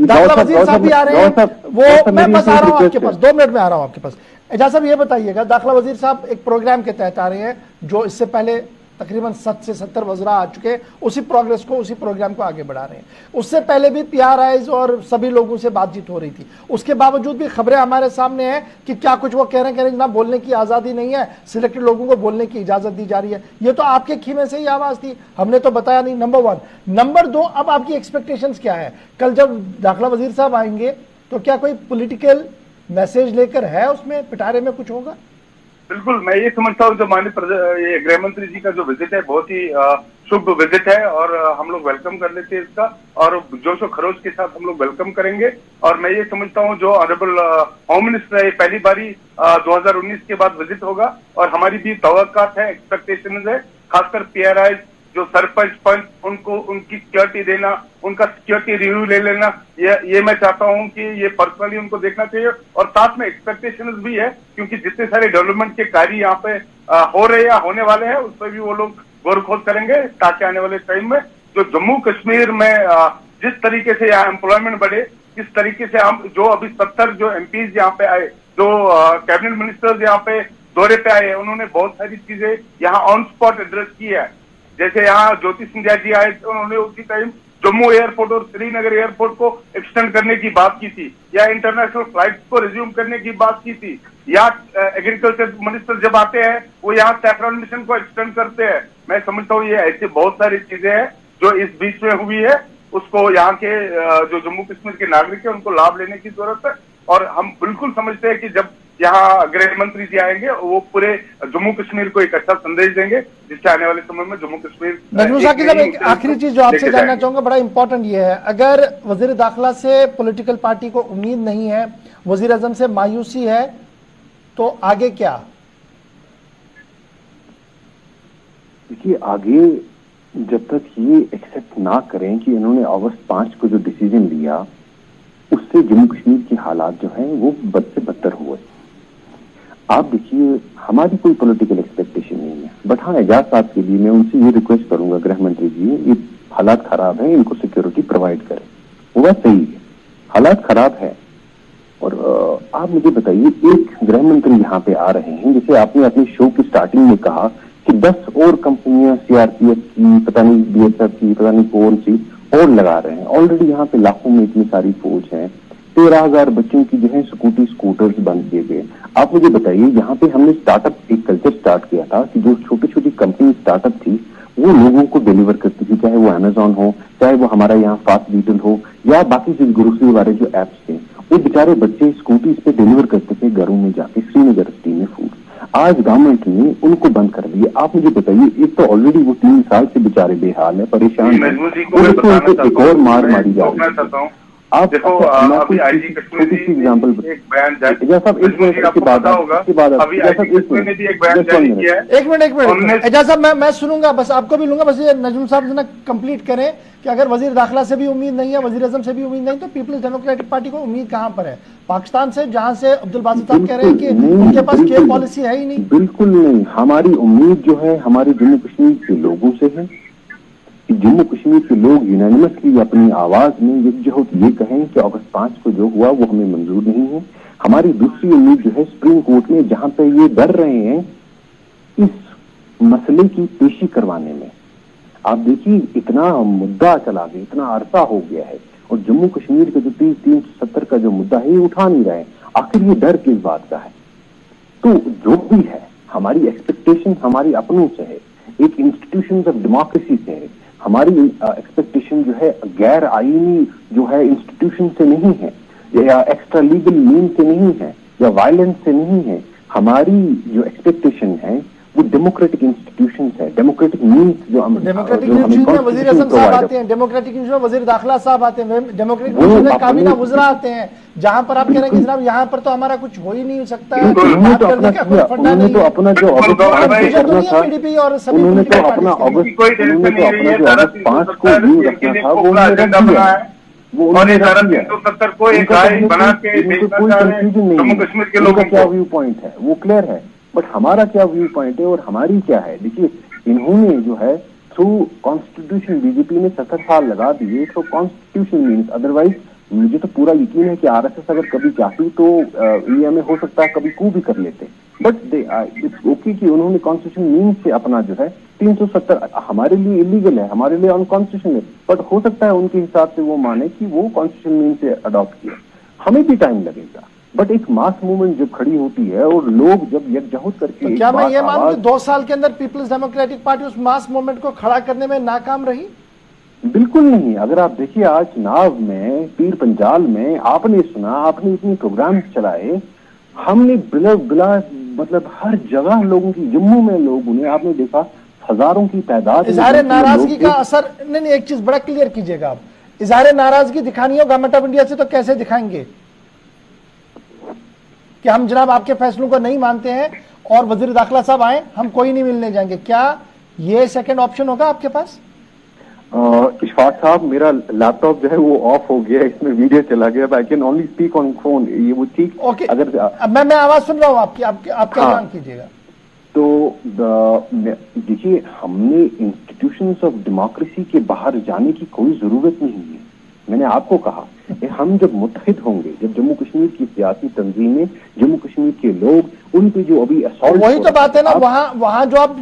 Speaker 1: दाखिला वजीर साहब भी आ रहे हैं, वो मैं बस आ रहा हूँ आपके पास, 2 मिनट में आ रहा हूँ आपके पास। एजाज साहब ये बताइएगा, दाखिला वजीर साहब एक प्रोग्राम के तहत आ रहे हैं जो इससे पहले तकरीबन 60 से 70 वज़रा आ चुके, उसी प्रोग्रेस को, उसी प्रोग्राम को आगे बढ़ा रहे हैं। उससे पहले भी PRIs और सभी लोगों से बातचीत हो रही थी, उसके बावजूद भी खबरें हमारे सामने हैं कि क्या कुछ वो कह रहे हैं जनाब बोलने की आज़ादी नहीं है, सिलेक्टेड लोगों को बोलने की इजाज़त दी जा रही है। ये तो आपके खीमे से ही आवाज़ थी, हमने तो बताया नहीं, नंबर 1। नंबर 2, अब आपकी एक्सपेक्टेशंस क्या है? कल जब दाखिला वजीर साहब आएंगे तो क्या कोई पॉलिटिकल मैसेज लेकर है उसमें, पिटारे में कुछ होगा?
Speaker 6: बिल्कुल, मैं ये समझता हूँ जो माननीय गृह मंत्री जी का जो विजिट है बहुत ही शुभ विजिट है और हम लोग वेलकम कर लेते हैं इसका, और जोश और खरोश के साथ हम लोग वेलकम करेंगे। और मैं ये समझता हूँ जो ऑनरेबल होम मिनिस्टर है, पहली बारी 2019 के बाद विजिट होगा, और हमारी भी तवक्कात है, एक्सपेक्टेशन है, खासकर PRI जो सरपंच पंच उनको उनकी सिक्योरिटी देना, उनका सिक्योरिटी रिव्यू ले लेना, ये मैं चाहता हूं कि ये पर्सनली उनको देखना चाहिए। और साथ में एक्सपेक्टेशंस भी है, क्योंकि जितने सारे डेवलपमेंट के कार्य यहाँ पे हो रहे या होने वाले हैं उस पर भी वो लोग गौर खोज करेंगे, ताकि आने वाले टाइम में जो जम्मू कश्मीर में जिस तरीके से यहाँ एम्प्लॉयमेंट बढ़े, किस तरीके से हम जो अभी 70 जो MPs यहाँ पे आए, जो कैबिनेट मिनिस्टर्स यहाँ पे दौरे पे आए, उन्होंने बहुत सारी चीजें यहाँ ऑन स्पॉट एड्रेस की है। जैसे यहाँ ज्योति सिंधिया जी आए, उन्होंने उसी टाइम जम्मू एयरपोर्ट और श्रीनगर एयरपोर्ट को एक्सटेंड करने की बात की थी, या इंटरनेशनल फ्लाइट्स को रिज्यूम करने की बात की थी, या एग्रीकल्चर मिनिस्टर जब आते हैं वो यहाँ सैफरन मिशन को एक्सटेंड करते हैं। मैं समझता हूँ ये ऐसी बहुत सारी चीजें हैं जो इस बीच में हुई है, उसको यहाँ के जो जम्मू कश्मीर के नागरिक है उनको लाभ लेने की जरूरत है। और हम बिल्कुल समझते हैं कि जब यहाँ गृह मंत्री जी आएंगे वो पूरे जम्मू कश्मीर को एक अच्छा संदेश देंगे, जिससे आने वाले समय में जम्मू कश्मीर।
Speaker 1: नजमुल साकिब साहब, एक आखिरी चीज जो आपसे जानना चाहूंगा, बड़ा इंपॉर्टेंट ये है, अगर वजीर दाखिला से पॉलिटिकल पार्टी को उम्मीद नहीं है, वजीर आजम से मायूसी है, तो आगे क्या?
Speaker 5: देखिए, आगे जब तक ये एक्सेप्ट ना करें कि इन्होंने अगस्त 5 को जो डिसीजन लिया उससे जम्मू कश्मीर के हालात जो हैं वो बद से बदतर हुए। आप देखिए, हमारी कोई पॉलिटिकल एक्सपेक्टेशन नहीं है, बट हाँ एजाज साहब के लिए मैं उनसे ये रिक्वेस्ट करूंगा, गृह मंत्री जी, ये हालात खराब हैं, इनको सिक्योरिटी प्रोवाइड करें। वो बात सही है, हालात खराब है। और आप मुझे बताइए, एक गृह मंत्री यहाँ पे आ रहे हैं, जैसे आपने अपने शो की स्टार्टिंग में कहा कि 10 और कंपनियां CRPF की, पता नहीं BSF की, पता नहीं कौन सी और लगा रहे हैं। ऑलरेडी यहाँ पे लाखों में इतनी सारी फौज है, 13,000 बच्चों की जो है स्कूटर्स बंद किए गए। आप मुझे बताइए, यहाँ पे हमने स्टार्टअप एक कल्चर स्टार्ट किया था कि जो छोटी छोटी कंपनी स्टार्टअप थी वो लोगों को डिलीवर करती थी, चाहे वो अमेजॉन हो, चाहे वो हमारा यहाँ फास्ट डिजिटल हो, या बाकी जो ग्रोसरी वाले जो एप्स थे, वो बेचारे बच्चे स्कूटी पे डिलीवर करते थे घरों में जाके, श्रीनगर सिटी में फूड। आज गवर्नमेंट ने उनको बंद कर दिया। आप मुझे बताइए, एक तो ऑलरेडी वो 3 साल से बेचारे बेहाल है, परेशान है, एक और मार मारी जा रही है। आप देखो, अभी आईजी कश्मीर ने एग्जांपल एक बयान जारी, साहब एक मिनट के बाद अभी आईजी कश्मीर ने भी एक बयान जारी किया है।
Speaker 1: एक मिनट एजाज साहब, मैं सुनूंगा, बस आपको भी लूंगा, बस ये नजमुल साहब से ना कंप्लीट करें कि अगर वजीर दाखिला से भी उम्मीद नहीं है, वजीर आजम से भी उम्मीद नहीं, तो पीपल्स डेमोक्रेटिक पार्टी को उम्मीद कहां पर है? पाकिस्तान से, जहां से अब्दुल बासित साहब कह रहे हैं कि उनके पास केयर पॉलिसी है ही नहीं।
Speaker 5: बिल्कुल नहीं, हमारी उम्मीद जो है हमारे जम्मू कश्मीर के लोगों से है। जम्मू कश्मीर के लोग यूनानिमसली अपनी आवाज में एकजुट ये कहें कि अगस्त 5 को जो हुआ वो हमें मंजूर नहीं है। हमारी दूसरी उम्मीद जो है सुप्रीम कोर्ट में, जहां पे ये डर रहे हैं इस मसले की पेशी करवाने में। आप देखिए, इतना मुद्दा चला गया, इतना अरसा हो गया है, और जम्मू कश्मीर के जो 370 का जो मुद्दा है ये उठा नहीं रहे। आखिर ये डर किस बात का है? तो जो भी है, हमारी एक्सपेक्टेशन हमारी अपनों से है, एक इंस्टीट्यूशन ऑफ डेमोक्रेसी से है। हमारी एक्सपेक्टेशन जो है गैर आईनी जो है इंस्टीट्यूशन से नहीं है, या एक्स्ट्रा लीगल मीन से नहीं है, या वायलेंस से नहीं है। हमारी जो एक्सपेक्टेशन है वो डेमोक्रेटिक इंस्टीट्यूशंस है, डेमोक्रेटिक मीन्स जो
Speaker 1: डेमोक्रेटिक इंस्टीट्यूशन में वजीर आजम साहब आते हैं, डेमोक्रेटिक इंस्टीट्यूशन में वजीर दाखिला साहब आते हैं, डेमोक्रेटिक इंस्टीट्यूशन में काबीना वज़रा आते हैं, जहां पर आप कह रहे हैं कि जनाब यहाँ पर तो हमारा कुछ हो ही नहीं सकता है।
Speaker 5: उन्होंने तो अपना जो अगस्त 5 को व्यू रखना था वो उन्होंने रख दिया।
Speaker 6: और ये धारा 370 को एक राय बना के
Speaker 5: कोई कंफ्यूजन नहीं,
Speaker 6: जम्मू कश्मीर के लोगों
Speaker 5: क्या व्यू पॉइंट है वो क्लियर है, बट हमारा क्या व्यू पॉइंट है और हमारी क्या है। देखिए इन्होंने जो है थ्रू कॉन्स्टिट्यूशन, बीजेपी ने 70 साल लगा दिए थ्रू कॉन्स्टिट्यूशन मीन्स, अदरवाइज मुझे तो पूरा यकीन है कि आरएसएस अगर कभी चाहती तो ईएमए हो सकता है कभी कू भी कर लेते, बट इट्स ओके कि उन्होंने कॉन्स्टिट्यूशन मीन्स से अपना जो है 370 हमारे लिए इलीगल है, हमारे लिए अनकॉन्स्टिट्यूशनल है, बट हो सकता है उनके हिसाब से वो माने कि वो कॉन्स्टिट्यूशन मीन्स से अडॉप्ट किया। हमें भी टाइम लगेगा, बट एक मास मूवमेंट जब खड़ी होती है और लोग जब यकजहत करके
Speaker 1: तो क्या मैं ये मानूं कि 2 साल के अंदर पीपल्स डेमोक्रेटिक पार्टी उस मास मूवमेंट को खड़ा करने में नाकाम रही?
Speaker 5: बिल्कुल नहीं। अगर आप देखिए आज चुनाव में पीर पंजाल में आपने सुना, आपने इतने प्रोग्राम चलाए, हमने बिला मतलब हर जगह लोगों की, जम्मू में लोगों ने आपने देखा हजारों की तादाद।
Speaker 1: इजहार नाराजगी का असर नहीं, एक चीज बड़ा क्लियर कीजिएगा आप, इजहार नाराजगी दिखानी हो गवर्नमेंट ऑफ इंडिया से तो कैसे दिखाएंगे कि हम जनाब आपके फैसलों को नहीं मानते हैं और वजीर दाखिला साहब आए हम कोई नहीं मिलने जाएंगे, क्या ये सेकंड ऑप्शन होगा आपके पास?
Speaker 5: इशफाक साहब मेरा लैपटॉप जो है वो ऑफ हो गया, इसमें वीडियो चला गया, I can only speak on phone, ये वो ठीक
Speaker 1: ओके अगर मैं आवाज सुन रहा हूँ आपकी, आप क्या ऐलान कीजिएगा।
Speaker 5: तो देखिए हमने इंस्टीट्यूशंस ऑफ डेमोक्रेसी के बाहर जाने की कोई जरूरत नहीं है। मैंने आपको कहा हम जब मुत्तहिद होंगे, जब जम्मू कश्मीर की सियासी तंजीमें, जम्मू कश्मीर के लोग, उन पे जो अभी असॉल्ट,
Speaker 1: वही तो बात है ना, वहां जो आप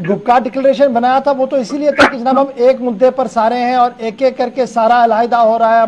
Speaker 1: गुपकार डिक्लेरेशन बनाया था वो तो इसीलिए था कि जनाब हम एक मुद्दे पर सारे हैं और एक एक करके सारा अलहदा हो रहा है,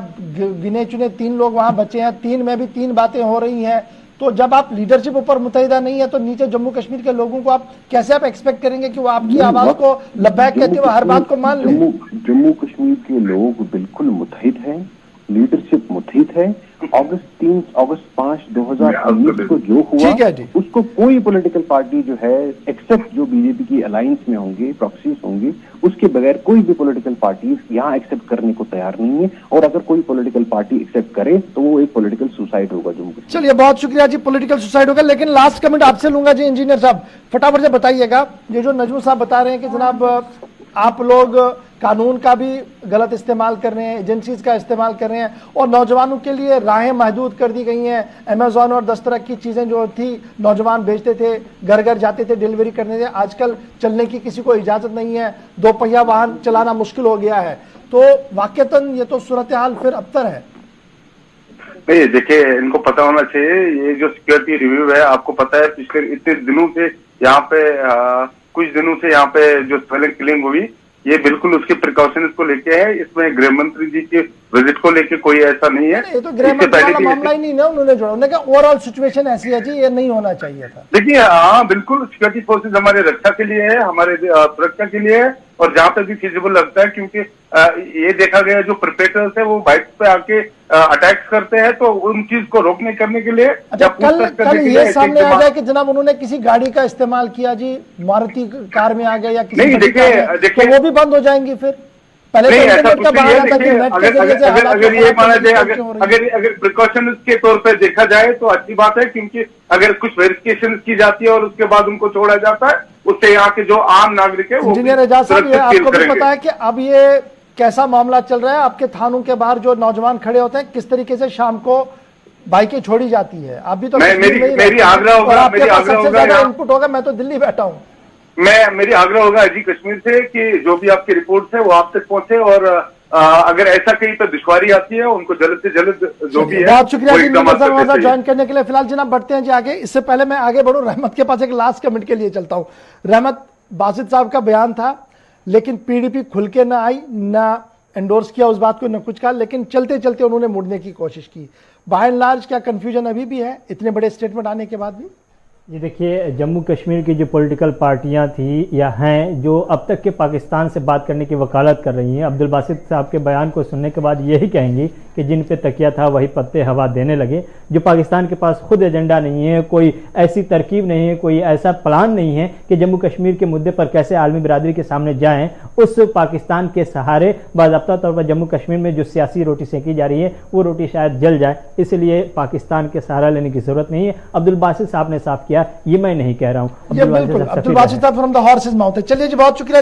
Speaker 1: गिने चुने 3 लोग वहां बचे हैं, 3 में भी 3 बातें हो रही हैं। तो जब आप लीडरशिप ऊपर मुतहिदा नहीं है तो नीचे जम्मू कश्मीर के लोगों को आप कैसे एक्सपेक्ट करेंगे कि वो आपकी आवाज को लब्बैक कहते हुए हर बात को मान लें?
Speaker 5: जम्मू कश्मीर के लोग बिल्कुल मुतहिद हैं, लीडरशिप मुतहिद है। अगस्त 5, 2019 को जो हुआ उसको कोई पॉलिटिकल पार्टी जो है एक्सेप्ट जो बीजेपी की अलायंस में होंगे, प्रॉक्सीज होंगे, उसके बगैर कोई भी पॉलिटिकल पार्टी यहाँ एक्सेप्ट करने को तैयार नहीं है, और अगर कोई पॉलिटिकल पार्टी एक्सेप्ट करे तो वो एक पॉलिटिकल सुसाइड होगा जम्मू कश्मीर।
Speaker 1: चलिए बहुत शुक्रिया जी, पॉलिटिकल सुसाइड होगा। लेकिन लास्ट कमेंट आपसे लूंगा जी, इंजीनियर साहब फटाफट से बताइएगा, ये जो नजमुल साहब बता रहे हैं कि जनाब आप लोग कानून का भी गलत इस्तेमाल कर रहे हैं, एजेंसीज का इस्तेमाल कर रहे हैं और नौजवानों के लिए राहें महदूद कर दी गई हैं। अमेजॉन और दस्तरक की चीजें जो थी नौजवान बेचते थे, घर घर जाते थे डिलीवरी करने थे, आजकल चलने की किसी को इजाजत नहीं है, 2 पहिया वाहन चलाना मुश्किल हो गया है। तो वाकईतन ये तो सूरत हाल फिर अबतर है।
Speaker 6: नहीं देखिए, इनको पता होना चाहिए, ये जो सिक्योरिटी रिव्यू है, आपको पता है पिछले इतने दिनों से यहाँ पे कुछ दिनों से यहाँ पे जो स्पेलिंग किलिंग हुई, ये बिल्कुल उसके प्रिकॉशंस को लेके है। इसमें गृह मंत्री जी के विजिट को लेके कोई ऐसा नहीं है।
Speaker 1: ये तो गृह मंत्री का मामला ही नहीं ना, उन्होंने जोड़ा, उन्होंने कहा ओवरऑल सिचुएशन ऐसी है जी, ये नहीं होना चाहिए था।
Speaker 6: देखिए हाँ बिल्कुल, सिक्योरिटी फोर्सेज हमारे रक्षा के लिए है, हमारे सुरक्षा के लिए है, और जहां तक भी फिजिबल लगता है, क्योंकि ये देखा गया जो परपेट्रेटर्स है वो बाइक पे आके अटैक्स करते हैं, तो उन चीज को रोकने करने के लिए
Speaker 1: अच्छा, कल ये सामने आ जाए कि जनाब उन्होंने किसी गाड़ी का इस्तेमाल किया जी, मारुति कार में आ गए या किसी
Speaker 6: नहीं, देखिए
Speaker 1: तो वो भी बंद हो जाएंगे फिर? पहले
Speaker 6: नहीं, ऐसा कुछ नहीं है। अगर ये माना जाए, अगर प्रिकॉशन के तौर पर देखा जाए तो अच्छी बात है, क्योंकि अगर कुछ वेरिफिकेशन की जाती है और उसके बाद उनको छोड़ा जाता है, उससे यहाँ के जो आम नागरिक है वो
Speaker 1: इंजीनियर एजाज साहब, आपको भी पता है कि अब ये कैसा मामला चल रहा है, आपके थानों के बाहर जो नौजवान खड़े होते हैं किस तरीके से शाम को बाइकें छोड़ी जाती है? आप भी तो
Speaker 6: मेरी आग्रह होगा,
Speaker 1: इनपुट होगा, मैं तो दिल्ली बैठा हूँ,
Speaker 6: मेरी आग्रह होगा अजी कश्मीर से कि जो भी आपकी रिपोर्ट है वो आप तक पहुंचे, और अगर ऐसा कहीं पर दुश्वारी आती है उनको जल्द से जल्द जो भी है।
Speaker 1: बहुत शुक्रिया ज्वाइन करने के लिए। फिलहाल जनाब बढ़ते हैं जी आगे। इससे पहले मैं आगे बढ़ूं, रहमत के पास एक लास्ट कमेंट के लिए चलता हूं। रहमत, बासित साहब का बयान था लेकिन पीडीपी खुल के ना आई, ना एंडोर्स किया उस बात को, न कुछ कहा, लेकिन चलते चलते उन्होंने मुड़ने की कोशिश की। बाय एंड लार्ज क्या कंफ्यूजन अभी भी है इतने बड़े स्टेटमेंट आने के बाद भी?
Speaker 3: ये देखिए, जम्मू कश्मीर की जो पॉलिटिकल पार्टियां थी या हैं जो अब तक के पाकिस्तान से बात करने की वकालत कर रही हैं, अब्दुल बासित साहब के बयान को सुनने के बाद यही कहेंगी कि जिन पे तकिया था वही पत्ते हवा देने लगे। जो पाकिस्तान के पास खुद एजेंडा नहीं है, कोई ऐसी तरकीब नहीं है, कोई ऐसा प्लान नहीं है कि जम्मू कश्मीर के मुद्दे पर कैसे आलमी बिरादरी के सामने जाएं, उस पाकिस्तान के सहारे बाज़ाब्ता तौर पर जम्मू कश्मीर में जो सियासी रोटी सेकी जा रही है वो रोटी शायद जल जाए, इसलिए पाकिस्तान के सहारा लेने की जरूरत नहीं है। अब्दुल बासित साहब ने साफ किया, ये मैं नहीं कह रहा हूं,
Speaker 1: Abdul Basit from the horses mouth है। चलिए जी, बहुत शुक्रिया।